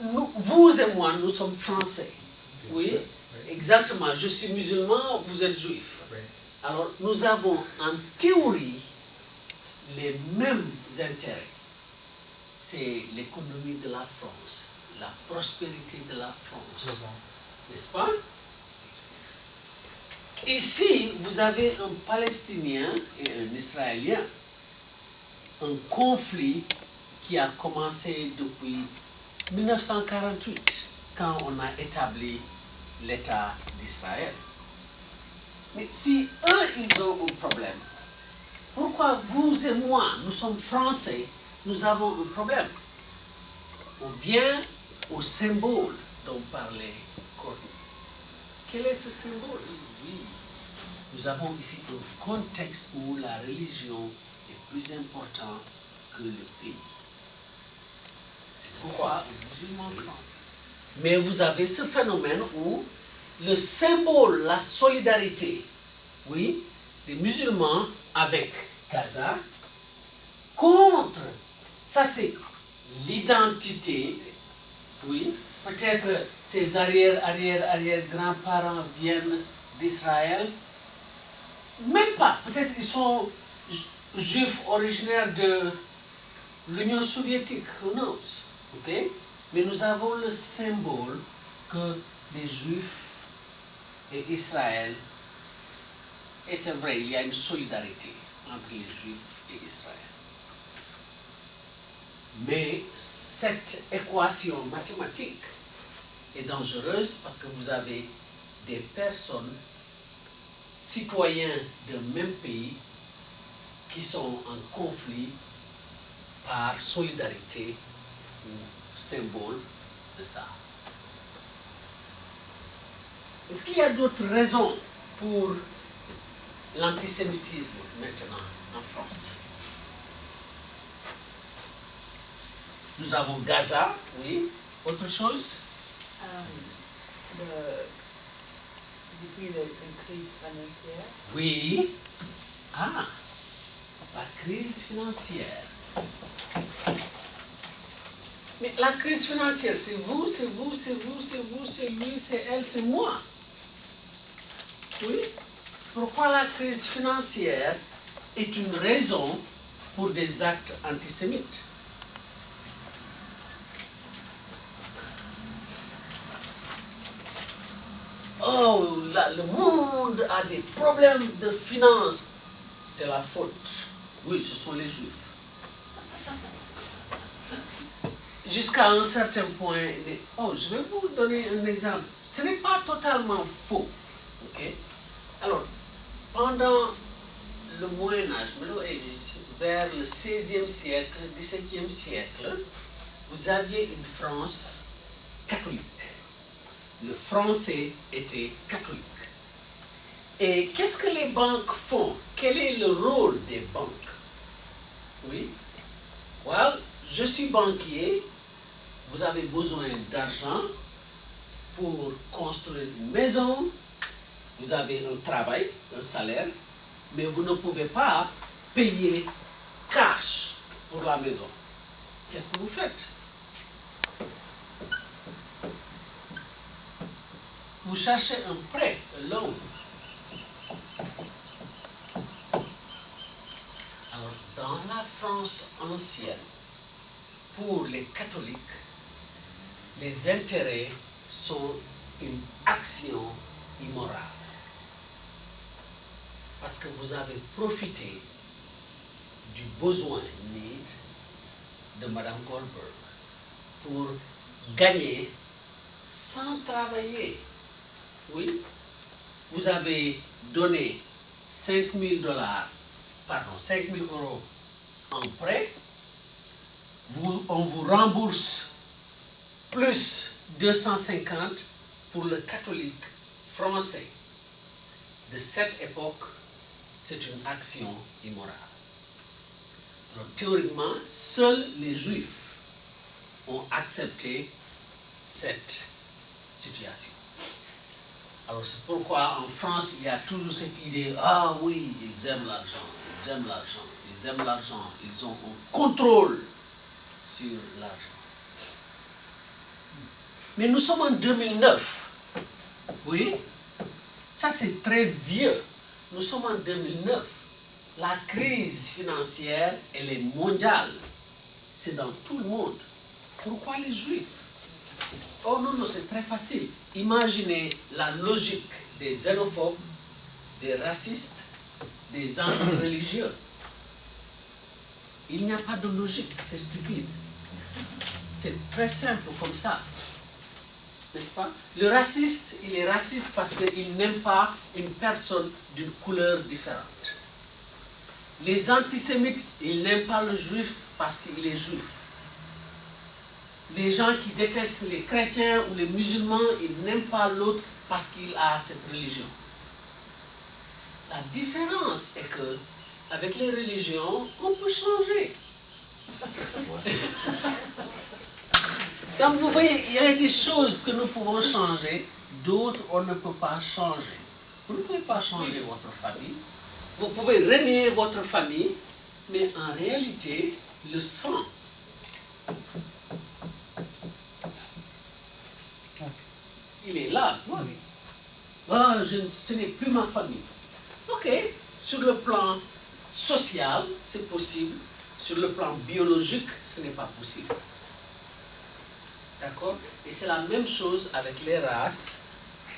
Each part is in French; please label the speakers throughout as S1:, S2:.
S1: vous et moi, nous sommes français.
S2: Bien
S1: Oui,
S2: sûr,
S1: exactement. Je suis musulman, vous êtes juif.
S2: oui.
S1: Alors, nous avons en théorie les mêmes intérêts. C'est l'économie de la France, la prospérité de la France, n'est-ce pas? Ici, vous avez un Palestinien et un Israélien, un conflit qui a commencé depuis 1948, quand on a établi l'État d'Israël. Mais si eux, ils ont un problème, pourquoi vous et moi, nous sommes français, nous avons un problème? On vient au symbole dont parlait Courtney. Quel est ce symbole? Oui. Nous avons ici un contexte où la religion est plus importante que le pays. C'est pourquoi les musulmans français. Mais vous avez ce phénomène où le symbole, la solidarité, oui, des musulmans avec Gaza, contre, ça c'est l'identité, oui, peut-être ses arrière-grands-parents viennent d'Israël, même pas, peut-être ils sont juifs originaires de l'Union soviétique, who knows, ok? Mais nous avons le symbole que les juifs et Israël, et c'est vrai, il y a une solidarité entre les juifs et Israël. Mais cette équation mathématique est dangereuse parce que vous avez des personnes, citoyens d'un même pays, qui sont en conflit par solidarité ou symbole de ça. Est-ce qu'il y a d'autres raisons pour l'antisémitisme maintenant en France? Nous avons Gaza, oui. Autre chose?
S3: Depuis la crise financière.
S1: Oui. Ah, la crise financière. Mais la crise financière, c'est vous, c'est vous, c'est vous, c'est vous, c'est lui, c'est elle, c'est moi. Oui. Pourquoi la crise financière est une raison pour des actes antisémites? Oh, le monde a des problèmes de finances. C'est la faute. Oui, ce sont les Juifs. Jusqu'à un certain point, oh, je vais vous donner un exemple. Ce n'est pas totalement faux. Okay? Alors, pendant le Moyen-Âge, vers le XVIe siècle, XVIIe siècle, vous aviez une France catholique. Le français était catholique. Et qu'est-ce que les banques font? Quel est le rôle des banques? Oui. Well, je suis banquier, vous avez besoin d'argent pour construire une maison, vous avez un travail, un salaire, mais vous ne pouvez pas payer cash pour la maison. Qu'est-ce que vous faites? Vous cherchez un prêt, un loan. Alors, dans la France ancienne, pour les catholiques, les intérêts sont une action immorale. Parce que vous avez profité du besoin need de Madame Goldberg pour gagner sans travailler. Oui, vous avez donné 5 000 euros en prêt, on vous rembourse plus 250 pour le catholique français. De cette époque, c'est une action immorale. Alors, théoriquement, seuls les Juifs ont accepté cette situation. Alors, c'est pourquoi en France, il y a toujours cette idée, ah oui, ils aiment l'argent, ils aiment l'argent, ils aiment l'argent, ils ont un contrôle sur l'argent. Mais nous sommes en 2009. Oui, ça c'est très vieux. Nous sommes en 2009. La crise financière, elle est mondiale. C'est dans tout le monde. Pourquoi les Juifs? Oh non, non, c'est très facile. Imaginez la logique des xénophobes, des racistes, des anti-religieux. Il n'y a pas de logique, c'est stupide. C'est très simple comme ça. N'est-ce pas? Le raciste, il est raciste parce qu'il n'aime pas une personne d'une couleur différente. Les antisémites, ils n'aiment pas le juif parce qu'il est juif. Les gens qui détestent les chrétiens ou les musulmans, ils n'aiment pas l'autre parce qu'il a cette religion. La différence est que, avec les religions, on peut changer. Donc vous voyez, il y a des choses que nous pouvons changer, d'autres on ne peut pas changer. Vous ne pouvez pas changer votre famille. Vous pouvez renier votre famille, mais en réalité, le sang, il est là. Oui. Ah, ce n'est plus ma famille. Ok, sur le plan social, c'est possible. Sur le plan biologique, ce n'est pas possible. D'accord? Et c'est la même chose avec les races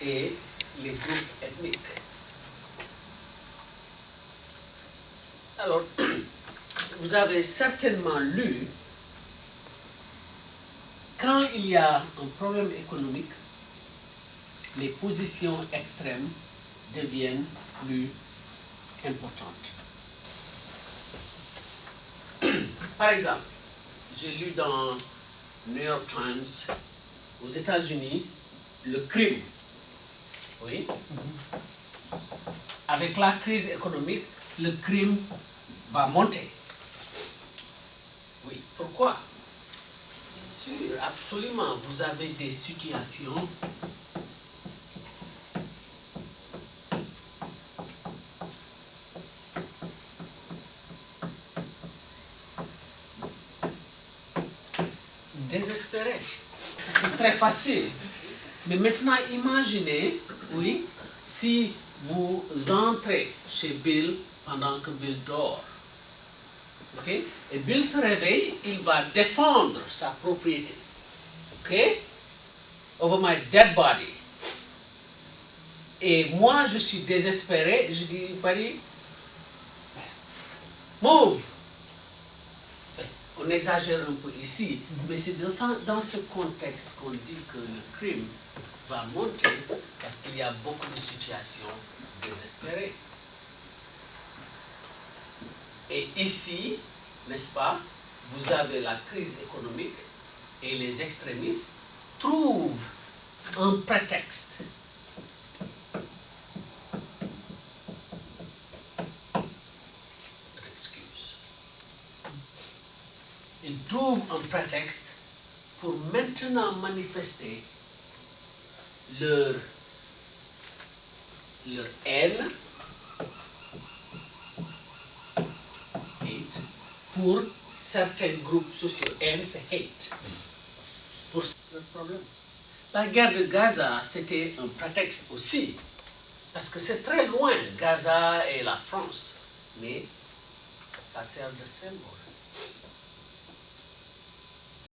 S1: et les groupes ethniques. Alors, vous avez certainement lu, quand il y a un problème économique, les positions extrêmes deviennent plus importantes. Par exemple, j'ai lu dans New York Times, aux États-Unis, le crime. Oui. Avec la crise économique, le crime va monter. Oui. Pourquoi? Bien sûr, absolument. Vous avez des situations désespérées. C'est très facile. Mais maintenant, imaginez, oui, si vous entrez chez Bill pendant que Bill dort. Okay? Et Bill se réveille, il va défendre sa propriété. Okay? Over my dead body. Et moi, je suis désespéré, je dis, Paris, move! On exagère un peu ici, mais c'est dans ce contexte qu'on dit que le crime va monter parce qu'il y a beaucoup de situations désespérées. Et ici, n'est-ce pas, vous avez la crise économique et les extrémistes trouvent un prétexte. Ils trouvent un prétexte pour maintenant manifester leur haine, hate, pour certains groupes sociaux. Haine, c'est hate. Pour leur problème. La guerre de Gaza, c'était un prétexte aussi, parce que c'est très loin, Gaza et la France, mais ça sert de symbole.